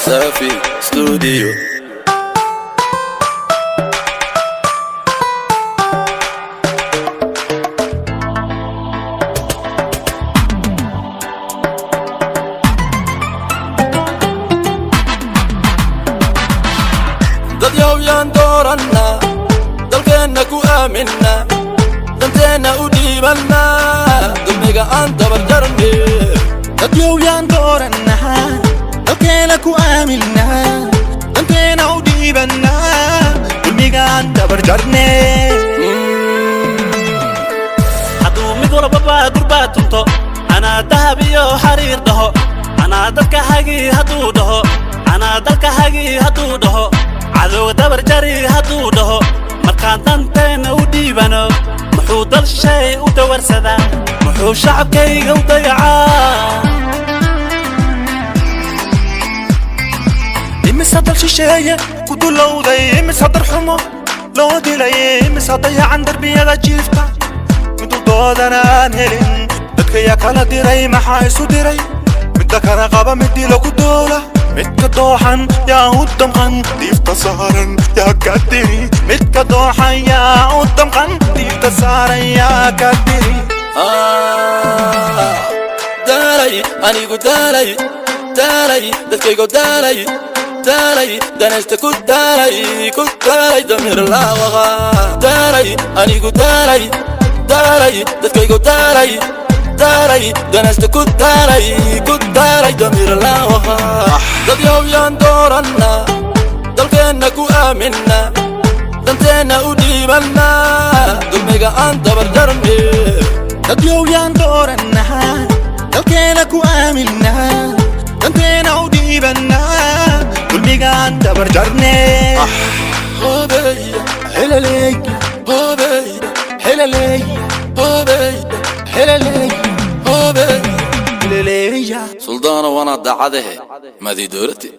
Safi Studio. dad yaan doorana dalkeena ku aamina danteena u dhiibana dulmiga aan dabar jarne dad yaan doorana dalkeena ku aamina danteena u dhiibana dulmiga aan dabar jarne haduu mid walba durba tunto ana dahab iyo xariir dhaho ana dadka hagi haduu dhaho ana dalka hagi haduu dhaho عدو دبر جري هدو دهو مركان دانتين وديبانو محو دل شي ودور سدا محو شعب كي وضيعا إمس هدل شيشاية كدو لو ضي إمس هدر حمو لو دي لي إمس هضيع عن دربية دا جيفتا مدو دودانا انهلين دادك يا كالا ديري محايسو ديري مدك انا قابا مدي لو كدولة متكدوحن يا قدام ديفتا سهرن يا كدري متكدوحن يا قدام ديفتا سهرن يا كدري داري أنيقو داري داري دكيقو داري داري دانشتكو داري دمير اللاوغا داري أنيقو داري داري دكيقو داري داري دانشتكو داري دمير اللاوغا dad yaan doorana dalkeena ku aamina danteena u dhiibana dulmiga aan dabar jarne dad yaan doorana dalkeena ku aamina danteena u dhiibana dulmiga aan dabar jarne hobeya helaley hobeya helaley hobeya helaley hobeya سلطان وانا دعاده ما دي دورتي